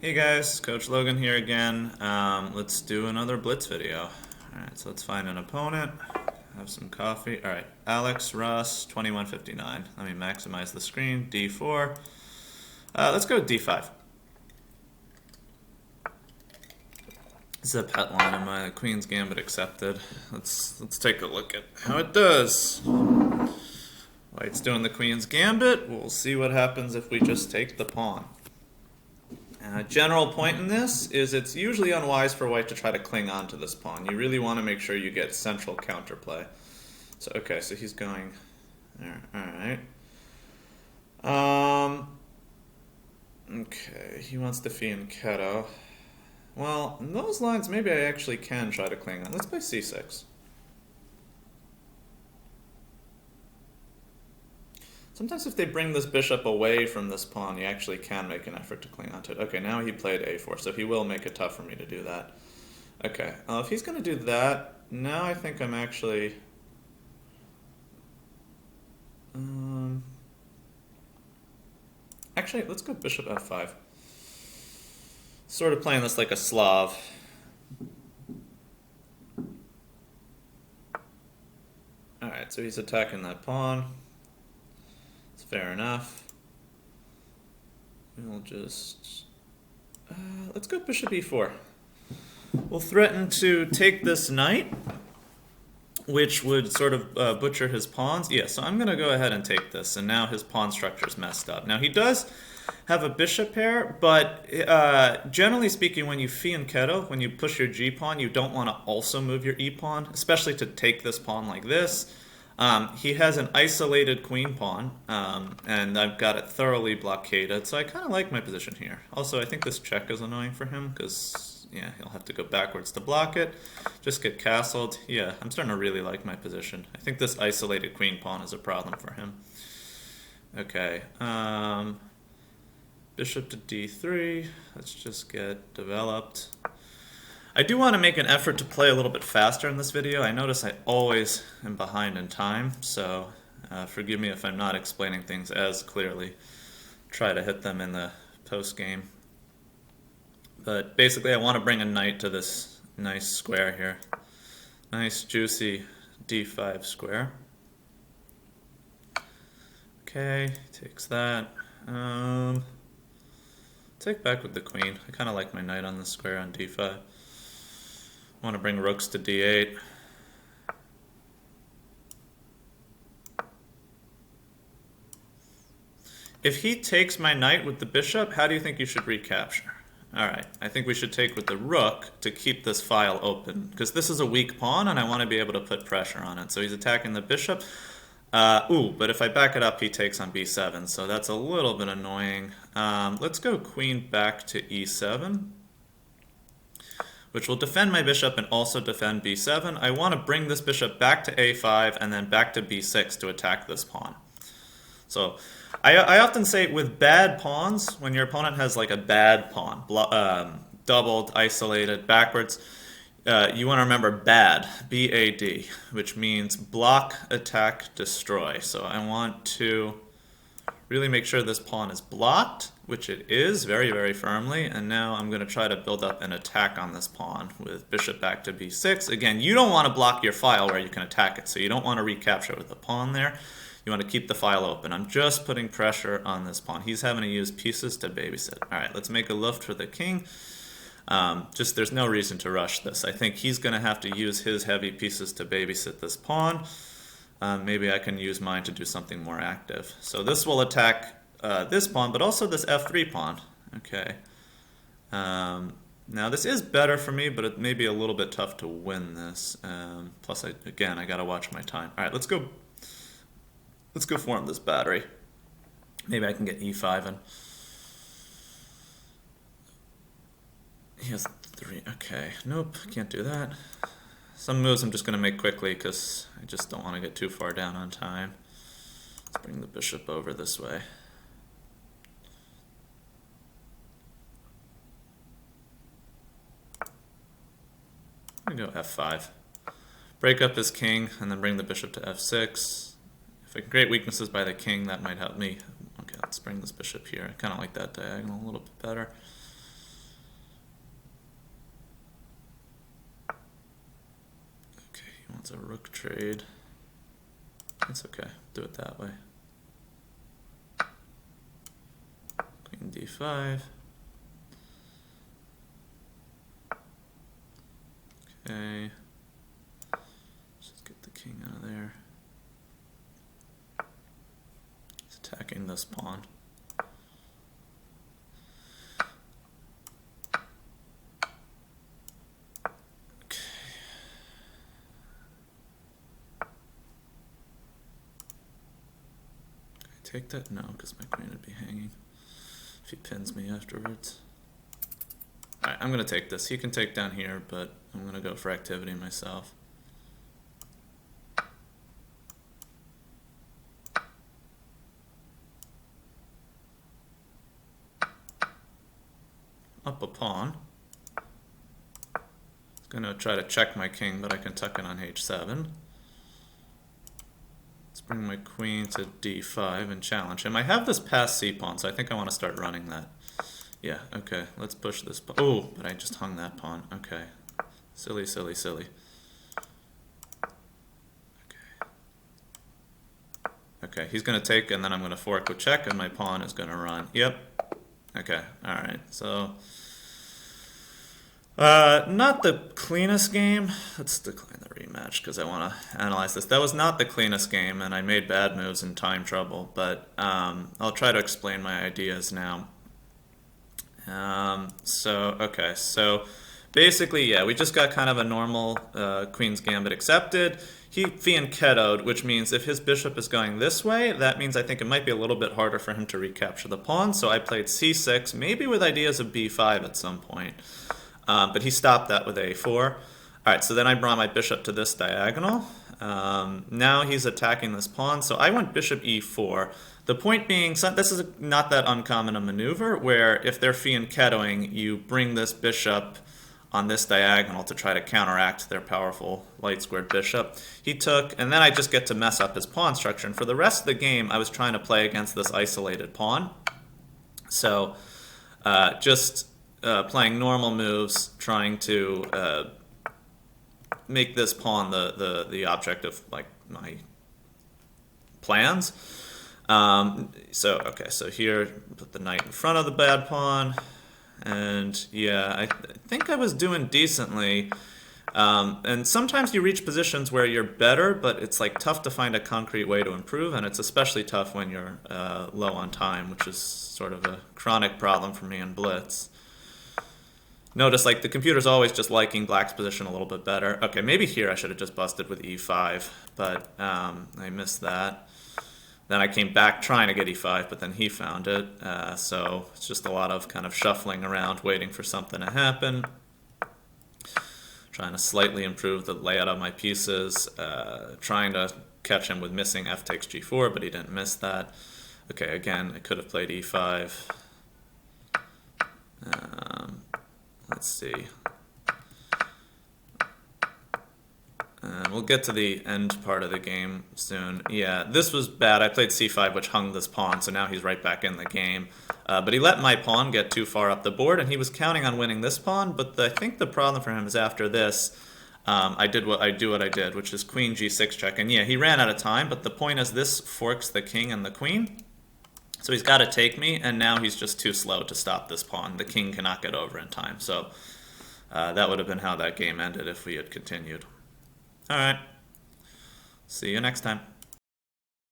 Hey guys, Coach Logan here again. Let's do another Blitz video. Alright, so let's find an opponent, have some coffee. Alright, Alex, Russ, 2159. Let me maximize the screen. D4. Let's go with D5. This is a pet line of my Queen's Gambit accepted. Let's take a look at how it does. White's doing the Queen's Gambit. We'll see what happens if we just take the pawn. General point in this is it's usually unwise for white to try to cling on to this pawn. You really want to make sure you get central counterplay. So okay, so he's going there. All right. Okay, he wants to fianchetto. Well, in those lines, maybe I actually can try to cling on. Let's play c6. Sometimes if they bring this bishop away from this pawn, you actually can make an effort to cling onto it. Okay, now he played a4, so he will make it tough for me to do that. Okay, if he's going to do that, now I think I'm actually... Actually, let's go bishop f5. Sort of playing this like a Slav. Alright, so he's attacking that pawn. Fair enough. We'll just... let's go bishop e4. We'll threaten to take this knight, which would sort of butcher his pawns. Yeah, so I'm going to go ahead and take this, and now his pawn structure's messed up. Now, he does have a bishop pair, but generally speaking, when you fianchetto, when you push your g-pawn, you don't want to also move your e-pawn, especially to take this pawn like this. He has an isolated queen pawn, and I've got it thoroughly blockaded, so I kind of like my position here. Also, I think this check is annoying for him, because, yeah, he'll have to go backwards to block it, just get castled. Yeah, I'm starting to really like my position. I think this isolated queen pawn is a problem for him. Okay, bishop to d3, let's just get developed. I do want to make an effort to play a little bit faster in this video. I notice I always am behind in time, so forgive me if I'm not explaining things as clearly. Try to hit them in the post-game. But basically I want to bring a knight to this nice square here. Nice juicy d5 square. Okay, takes that. Take back with the queen. I kind of like my knight on the square on d5. I want to bring rooks to d8. If he takes my knight with the bishop, how do you think you should recapture? Alright, I think we should take with the rook to keep this file open, because this is a weak pawn and I want to be able to put pressure on it. So he's attacking the bishop. But if I back it up, he takes on b7, so that's a little bit annoying. Let's go queen back to e7. Which will defend my bishop and also defend b7. I want to bring this bishop back to a5 and then back to b6 to attack this pawn. So I often say with bad pawns, when your opponent has like a bad pawn, doubled, isolated, backwards, you want to remember BAD, B-A-D, which means block, attack, destroy. So I want to really make sure this pawn is blocked, which it is very, very firmly, and now I'm going to try to build up an attack on this pawn with bishop back to b6. Again, you don't want to block your file where you can attack it, so you don't want to recapture with the pawn there. You want to keep the file open. I'm just putting pressure on this pawn. He's having to use pieces to babysit. Alright, let's make a luft for the king. There's no reason to rush this. I think he's going to have to use his heavy pieces to babysit this pawn. Maybe I can use mine to do something more active. So this will attack this pawn, but also this f3 pawn. Okay. Now this is better for me, but it may be a little bit tough to win this. Plus, again, I gotta watch my time. All right, let's go form this battery. Maybe I can get e5 in. He has 3. Okay, nope, can't do that. Some moves I'm just going to make quickly because I just don't want to get too far down on time. Let's bring the bishop over this way. I'm going to go f5. Break up his king and then bring the bishop to f6. If I can create weaknesses by the king, that might help me. Okay, let's bring this bishop here. I kind of like that diagonal a little bit better. a rook trade. It's okay. Do it that way. Queen d5. Okay. Just get the king out of there. He's attacking this pawn. Take that? No, because my queen would be hanging if he pins me afterwards. Alright, I'm going to take this. He can take down here, but I'm going to go for activity myself. Up a pawn. He's going to try to check my king, but I can tuck it on h7. Bring my queen to d5 and challenge him. I have this passed c pawn, so I think I want to start running that. Yeah, okay, let's push this pawn. Oh, but I just hung that pawn. Okay. Silly, silly, silly. Okay. Okay, he's going to take, and then I'm going to fork with check, and my pawn is going to run. Yep. Okay, alright, so... not the cleanest game. Let's decline the rematch because I want to analyze this. That was not the cleanest game, and I made bad moves in time trouble, but I'll try to explain my ideas now. So basically, yeah, we just got kind of a normal Queen's Gambit accepted. He fianchettoed, which means if his bishop is going this way, that means I think it might be a little bit harder for him to recapture the pawn, so I played c6, maybe with ideas of b5 at some point. But he stopped that with a4. Alright, so then I brought my bishop to this diagonal. Now he's attacking this pawn, so I went bishop e4. The point being, so this is not that uncommon a maneuver, where if they're fianchettoing, you bring this bishop on this diagonal to try to counteract their powerful light-squared bishop. He took, and then I just get to mess up his pawn structure. And for the rest of the game, I was trying to play against this isolated pawn. So playing normal moves, trying to make this pawn the object of like my plans. So here, put the knight in front of the bad pawn, and yeah, I think I was doing decently. And sometimes you reach positions where you're better, but it's like tough to find a concrete way to improve, and it's especially tough when you're low on time, which is sort of a chronic problem for me in Blitz. Notice like the computer's always just liking black's position a little bit better. Okay, maybe here I should have just busted with e5, but I missed that. Then I came back trying to get e5, but then he found it. So it's just a lot of kind of shuffling around, waiting for something to happen. Trying to slightly improve the layout of my pieces. Trying to catch him with missing f takes g4, but he didn't miss that. Okay, again, I could have played e5. Let's see. We'll get to the end part of the game soon. Yeah, this was bad. I played c5, which hung this pawn, so now he's right back in the game. But he let my pawn get too far up the board, and he was counting on winning this pawn, but I think the problem for him is after this, I did what I did, which is queen g6 check. And yeah, he ran out of time, but the point is this forks the king and the queen. So he's got to take me, and now he's just too slow to stop this pawn. The king cannot get over in time. So that would have been how that game ended if we had continued. All right. See you next time.